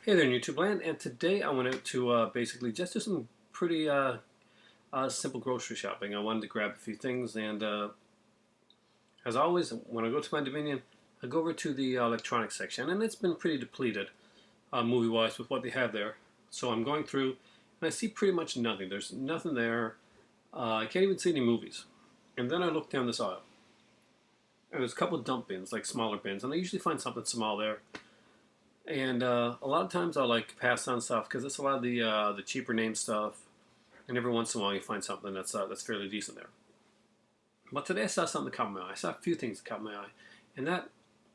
Hey there in YouTube land, and today I went out to basically just do some pretty simple grocery shopping. I wanted to grab a few things, and as always, when I go to my Dominion, I go over to the electronics section, and it's been pretty depleted movie-wise with what they have there. So I'm going through, and I see pretty much nothing. There's nothing there. I can't even see any movies. And then I look down this aisle, and there's a couple of dump bins, like smaller bins, and I usually find something small there. And a lot of times I'll like pass on stuff because it's a lot of the cheaper name stuff, and every once in a while you find something that's fairly decent there. But today I saw something that caught my eye. I saw a few things that caught my eye, and that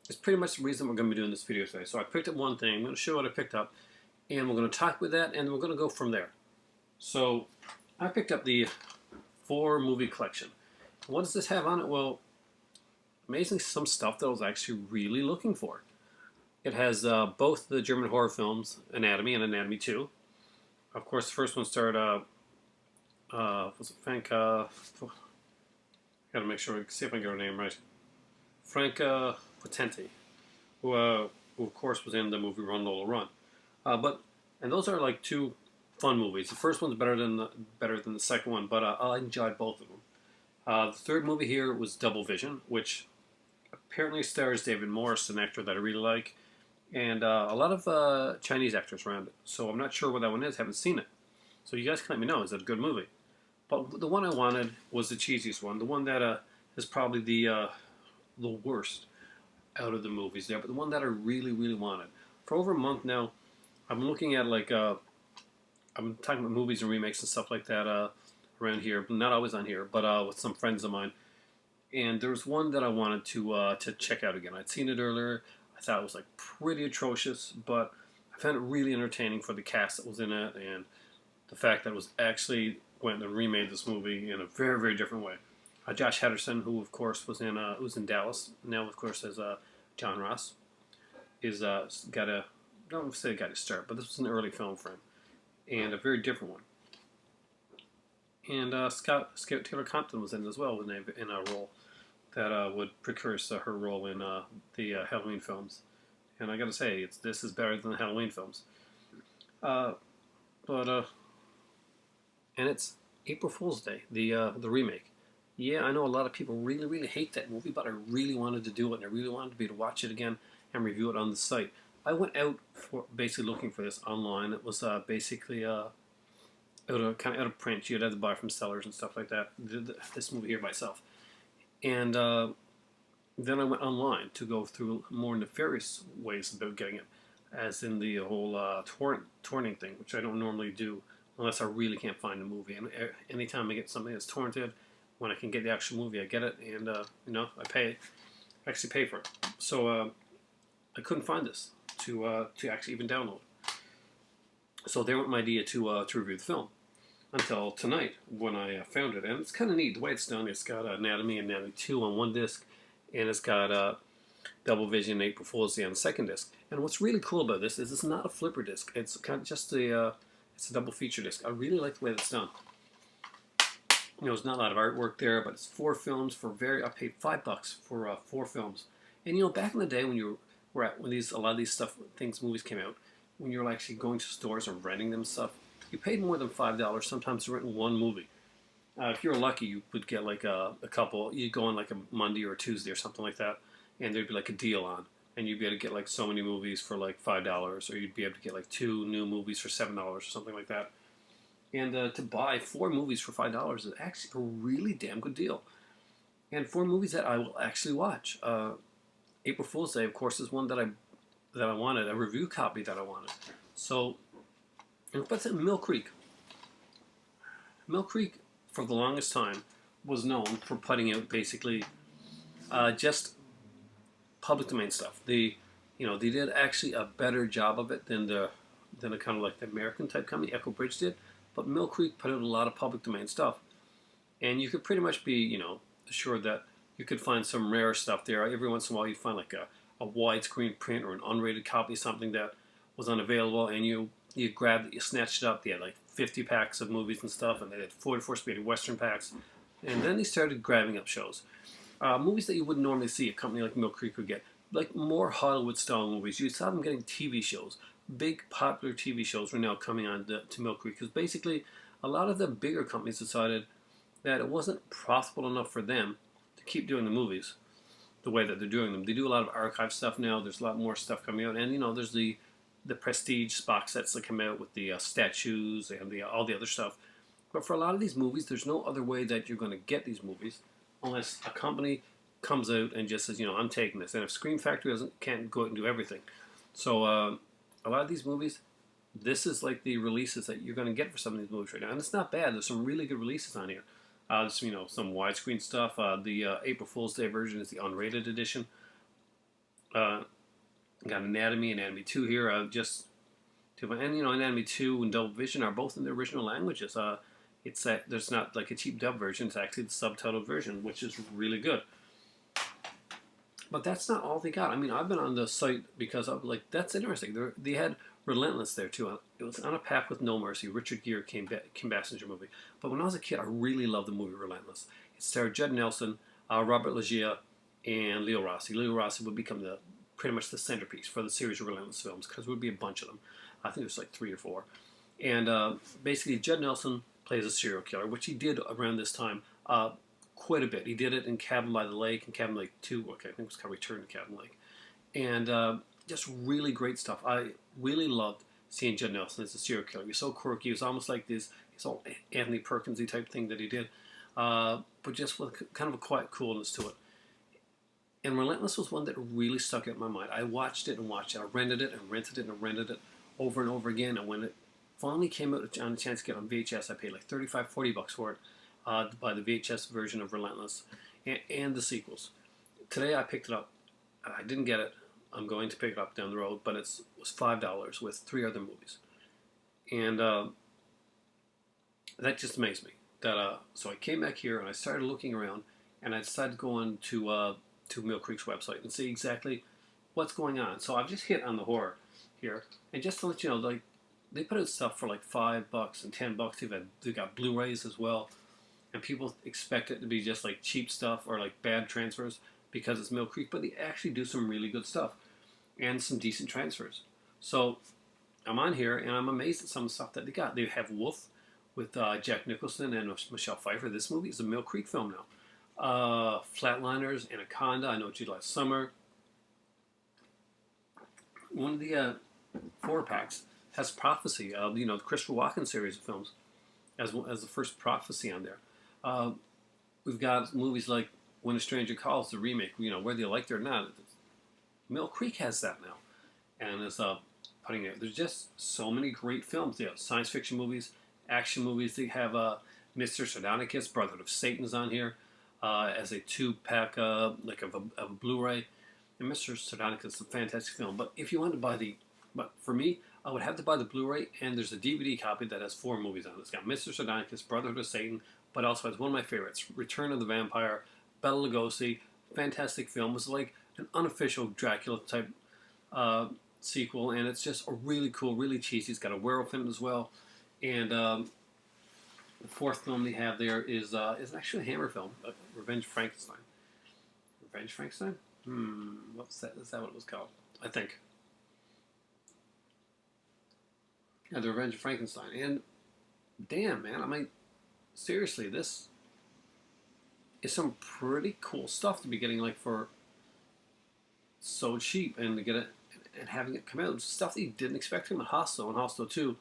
is pretty much the reason we're going to be doing this video today. So I picked up one thing. I'm going to show what I picked up, and we're going to talk with that, and we're going to go from there. So I picked up the 4 movie collection. What does this have on it? Well, amazingly, some stuff that I was actually really looking for. It has both the German horror films, Anatomy and Anatomy 2. Of course, the first one starred, was it Frank, gotta make sure, see if I can get her name right. Franca Potente, who of course was in the movie Run Lola Run. And those are like 2 fun movies. The first one's better than the second one, but I enjoyed both of them. The third movie here was Double Vision, which apparently stars David Morse, an actor that I really like, and a lot of Chinese actors around it. So I'm not sure what that one is. Haven't seen it. So you guys can let me know. Is it a good movie? But the one I wanted was the cheesiest one. The one that is probably the worst out of the movies there. But the one that I really really wanted for over a month now. I'm looking at I'm talking about movies and remakes and stuff like that around here. Not always on here, but with some friends of mine. And there was one that I wanted to check out again. I'd seen it earlier. I thought it was like pretty atrocious, but I found it really entertaining for the cast that was in it and the fact that it was actually went and remade this movie in a very very different way. Josh Hutcherson, who of course was in Dallas, now of course as John Ross, is got a I don't say got his start, but this was an early film for him and a very different one. And Scout Taylor Compton was in it as well in a role that would precurse her role in the Halloween films. And I got to say, this is better than the Halloween films. Uh, but and it's April Fool's Day, the remake. Yeah, I know a lot of people really really hate that movie, but I really wanted to do it, and I really wanted to be able to watch it again and review it on the site. I went out for basically looking for this online. It was basically out of print. You'd have to buy from sellers and stuff like that. This movie here by itself. And then I went online to go through more nefarious ways about getting it, as in the whole torrenting thing, which I don't normally do unless I really can't find a movie. And anytime I get something that's torrented, when I can get the actual movie, I get it, and I actually pay for it. So I couldn't find this to actually even download. So there went my idea to review the film until tonight when I found it. And it's kind of neat the way it's done. It's got Anatomy and Anatomy 2 on one disc, and it's got Double Vision April Fool's Day on the second disc. And what's really cool about this is it's not a flipper disc. It's kind of just it's a double feature disc. I really like the way that's done. There's not a lot of artwork there, but it's 4 films for I paid $5 for 4 films. And back in the day when when a lot of these movies came out, when you were actually going to stores and renting them stuff, you paid more than $5 sometimes to rent one movie. If you were lucky, you would get like a couple. You'd go on like a Monday or a Tuesday or something like that, and there'd be like a deal on, and you'd be able to get like so many movies for like $5, or you'd be able to get like 2 new movies for $7 or something like that. And to buy 4 movies for $5 is actually a really damn good deal, and 4 movies that I will actually watch. April Fool's Day, of course, is one that I wanted, a review copy that I wanted. So, and what's in Mill Creek? Mill Creek, for the longest time, was known for putting out basically just public domain stuff. They did actually a better job of it than the kind of like the American type company Echo Bridge did. But Mill Creek put out a lot of public domain stuff, and you could pretty much be assured that you could find some rare stuff there. Every once in a while, you'd find like a widescreen print or an unrated copy, something that was unavailable, and you grabbed it, you snatched it up. They had like 50 packs of movies and stuff, and they had 44 speed Western packs. And then they started grabbing up shows. Movies that you wouldn't normally see a company like Mill Creek would get, like more Hollywood style movies. You saw them getting TV shows, big popular TV shows were now coming on to Mill Creek because basically a lot of the bigger companies decided that it wasn't profitable enough for them to keep doing the movies the way that they're doing them. They do a lot of archive stuff now. There's a lot more stuff coming out, and there's the prestige box sets that come out with the statues and all the other stuff. But for a lot of these movies, there's no other way that you're going to get these movies unless a company comes out and just says, I'm taking this. And if Scream Factory can't go out and do everything, so a lot of these movies, this is like the releases that you're going to get for some of these movies right now, and it's not bad. There's some really good releases on here. There's some widescreen stuff. The April Fool's Day version is the unrated edition. Got Anatomy 2 here. Anatomy 2 and Double Vision are both in the original languages. There's not like a cheap dub version. It's actually the subtitled version, which is really good. But that's not all they got. I mean, I've been on the site because I'm like, that's interesting. They had Relentless there too. It was On a Path with No Mercy, Richard Gere, Kim Basinger movie. But when I was a kid, I really loved the movie Relentless. It starred Judd Nelson, Robert Loggia, and Leo Rossi. Leo Rossi would become pretty much the centerpiece for the series of Relentless films because there would be a bunch of them. I think there's like 3 or 4. And basically, Judd Nelson plays a serial killer, which he did around this time quite a bit. He did it in Cabin by the Lake and Cabin Lake 2. Okay, I think it was called Return to Cabin Lake. And just really great stuff. I really loved seeing Judd Nelson as a serial killer. He was so quirky. He was almost like his old Anthony Perkins-y type thing that he did. But just with kind of a quiet coolness to it. And Relentless was one that really stuck out in my mind. I watched it and watched it. I rented it and rented it and rented it over and over again. And when it finally came out on a chance to get on VHS, I paid like $35-$40 for it to buy the VHS version of Relentless and the sequels. Today I picked it up. I didn't get it. I'm going to pick it up down the road, but it was $5 with 3 other movies. And that just amazed me. So I came back here and I started looking around, and I decided to go on to Mill Creek's website and see exactly what's going on. So I've just hit on the horror here, and just to let you know, like, they put out stuff for like $5 and $10. They've got Blu-rays as well, and people expect it to be just like cheap stuff or like bad transfers because it's Mill Creek, but they actually do some really good stuff and some decent transfers. So I'm on here and I'm amazed at some of the stuff that they got. They have Wolf with Jack Nicholson and Michelle Pfeiffer. This movie is a Mill Creek film now. Flatliners, Anaconda, I Know What You Did Last Summer. One of the 4-packs has Prophecy, the Christopher Walken series of films, as the first Prophecy on there. We've got movies like When a Stranger Calls, the remake, whether you liked it or not. Mill Creek has that now, and is putting it. There's just so many great films. They have science fiction movies, action movies. They have Mr. Sardonicus, Brotherhood of Satan's on here as a 2-pack of a Blu-ray. And Mr. Sardonicus is a fantastic film. But if you want to but for me, I would have to buy the Blu-ray, and there's a DVD copy that has 4 movies on it. It's got Mr. Sardonicus, Brotherhood of Satan, but also has one of my favorites, Return of the Vampire, Bela Lugosi. Fantastic film. It was like an unofficial Dracula type sequel, and it's just a really cool, really cheesy. It's got a werewolf in it as well. And the 4th film they have there is actually a Hammer film, Revenge of Frankenstein. Revenge of Frankenstein? What's that? Is that what it was called? I think. Yeah, The Revenge of Frankenstein. And damn, man, I mean, seriously, this is some pretty cool stuff to be getting like for so cheap, and to get it and having it come out. Stuff that you didn't expect from it. Hostel and Hostel 2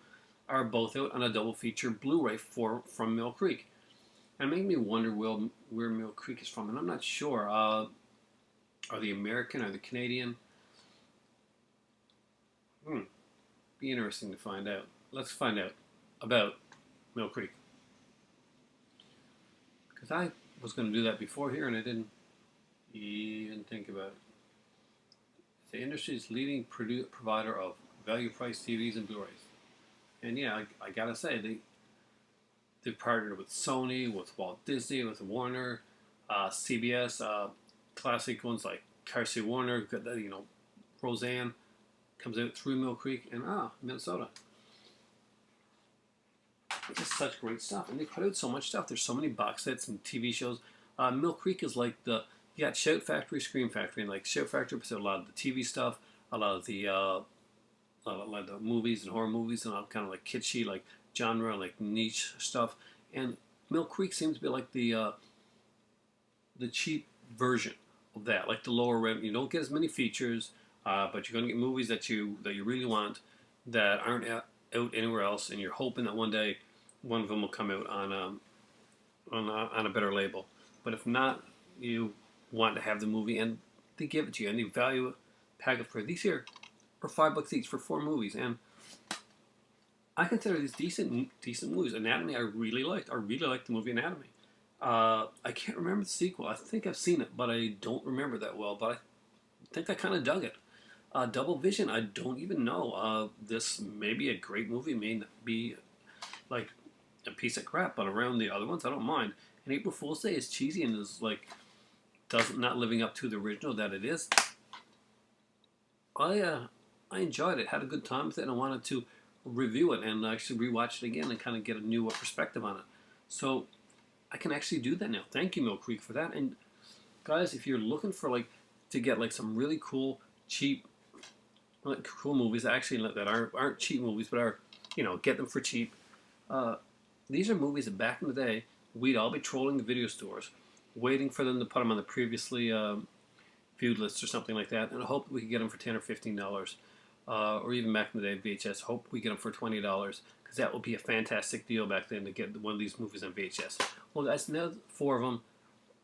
are both out on a double feature Blu-ray from Mill Creek. And it made me wonder where Mill Creek is from, and I'm not sure. Are they American? Are they Canadian? Be interesting to find out. Let's find out about Mill Creek. Because I was going to do that before here, and I didn't even think about it. The industry's leading provider of value-priced TVs and Blu-rays. And yeah, I gotta say, they've partnered with Sony, with Walt Disney, with Warner, CBS, classic ones like Carsey Warner, Roseanne comes out through Mill Creek, and Minnesota. Just such great stuff, and they put out so much stuff. There's so many box sets and TV shows. Mill Creek is like you got Shout Factory, Scream Factory, and like Shout Factory puts out a lot of the TV stuff, a lot of the like the movies and horror movies and all kind of like kitschy, like genre, like niche stuff. And Mill Creek seems to be like the cheap version of that, like the lower rent. You don't get as many features, but you're going to get movies that you really want that aren't out anywhere else, and you're hoping that one day one of them will come out on a better label. But if not, you want to have the movie, and they give it to you, and they value it, package for these here are $5 each for 4 movies, and I consider these decent movies. Anatomy I really liked. I really liked the movie Anatomy. I can't remember the sequel. I think I've seen it, but I don't remember that well. But I think I kind of dug it. Double Vision, I don't even know. This may be a great movie, may be like a piece of crap, but around the other ones, I don't mind. And April Fool's Day is cheesy and is like doesn't not living up to the original that it is. I enjoyed it, had a good time with it, and I wanted to review it and actually rewatch it again and kind of get a new perspective on it. So I can actually do that now. Thank you, Mill Creek, for that. And guys, if you're looking for like to get like some really cool, cheap, like cool movies that aren't cheap movies, but are get them for cheap. These are movies that back in the day we'd all be trolling the video stores, waiting for them to put them on the previously viewed list or something like that, and I hope we could get them for $10 or $15, or even back in the day VHS. Hope we get them for $20 because that would be a fantastic deal back then to get one of these movies on VHS. Well, guys, now 4 of them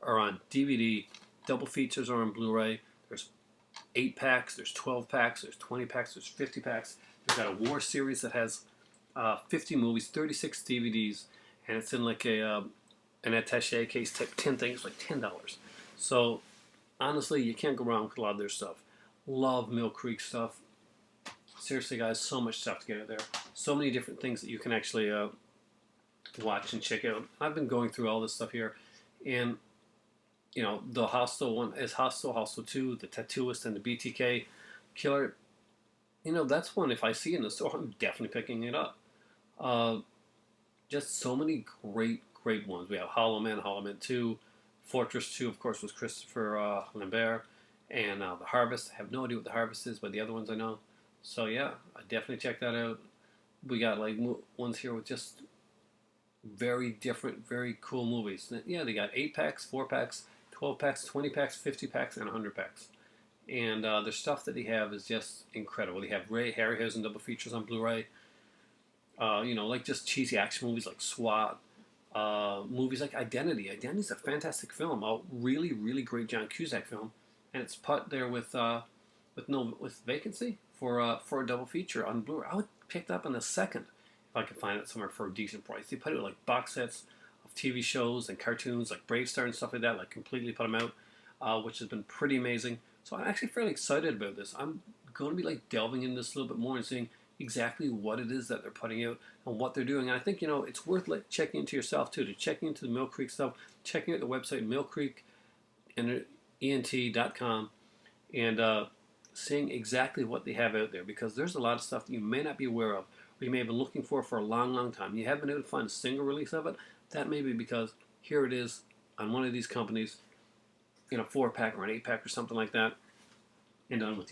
are on DVD. Double features are on Blu-ray. There's 8 packs. There's 12 packs. There's 20 packs. There's 50 packs. We've got a war series that has 50 movies, 36 DVDs, and it's in like an attaché case type 10 things, like $10. So honestly, you can't go wrong with a lot of their stuff. Love Mill Creek stuff. Seriously, guys, so much stuff to get out there. So many different things that you can actually watch and check out. I've been going through all this stuff here, and the Hostel one is Hostel 2, the Tattooist, and the BTK Killer. That's one, if I see it in the store, I'm definitely picking it up. Just so many great ones. We have Hollow Man 2, Fortress 2, of course, was Christopher Lambert, and The Harvest. I have no idea what The Harvest is, but the other ones I know. So yeah, I definitely check that out. We got like ones here with just very different, very cool movies. Yeah, they got 8 packs, 4 packs, 12 packs, 20 packs, 50 packs, and 100 packs. And the stuff that they have is just incredible. They have Ray Harryhausen double features on Blu-ray. Like just cheesy action movies like SWAT. Movies like Identity. Identity's a fantastic film. A really, really great John Cusack film. And it's put there with Vacancy for a double feature on Blu-ray. I would pick it up in a second if I could find it somewhere for a decent price. They put it with like box sets of TV shows and cartoons like Brave Star and stuff like that. Like completely put them out, which has been pretty amazing. So I'm actually fairly excited about this. I'm going to be like delving into this a little bit more and seeing exactly what it is that they're putting out and what they're doing. And I think it's worth checking into yourself too, to checking into the Mill Creek stuff, checking out the website millcreekent.com, and seeing exactly what they have out there, because there's a lot of stuff that you may not be aware of, or you may have been looking for a long time. You haven't been able to find a single release of it. That may be because here it is on one of these companies, 4-pack or an 8-pack or something like that, and done with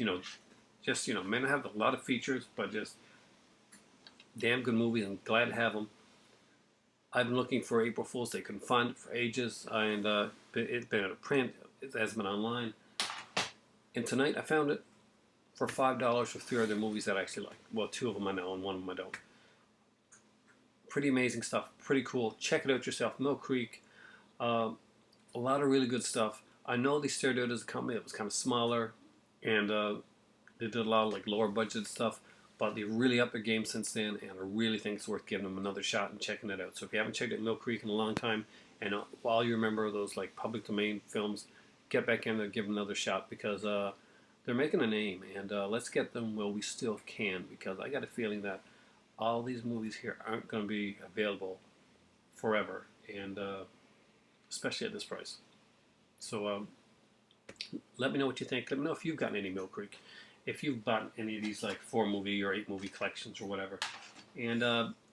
just may not have a lot of features, but just damn good movies. I'm glad to have them. I've been looking for April Fool's Day, couldn't find it for ages, and it's been out of print, it has been online, and tonight I found it for $5 for 3 other movies that I actually like. Well, 2 of them I know and 1 of them I don't. Pretty amazing stuff, pretty cool. Check it out yourself. Mill Creek, a lot of really good stuff. I know they started out as a company that was kind of smaller, and they did a lot of like lower budget stuff, but they really upped their game since then, and I really think it's worth giving them another shot and checking it out. So if you haven't checked out Mill Creek in a long time, and while you remember those like public domain films, get back in there, give them another shot, because they're making a name, and let's get them while we still can, because I got a feeling that all these movies here aren't going to be available forever, and especially at this price. So let me know what you think. Let me know if you've gotten any Mill Creek, if you've bought any of these like 4-movie or 8-movie collections or whatever. And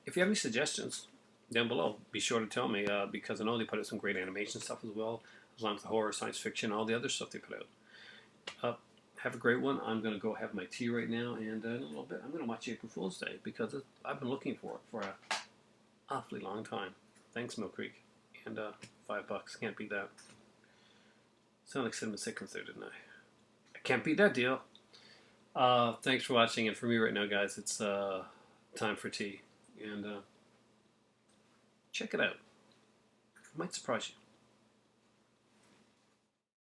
if you have any suggestions down below, be sure to tell me, because I know they put out some great animation stuff as well, along with the horror, science fiction, all the other stuff they put out. have a great one. I'm going to go have my tea right now, and in a little bit, I'm going to watch April Fool's Day because I've been looking for it for an awfully long time. Thanks, Mill Creek. And $5. Can't beat that. Sound like cinnamon seconds there, didn't I? I can't beat that deal. Thanks for watching, and for me right now, guys, it's time for tea. And check it out. It might surprise you.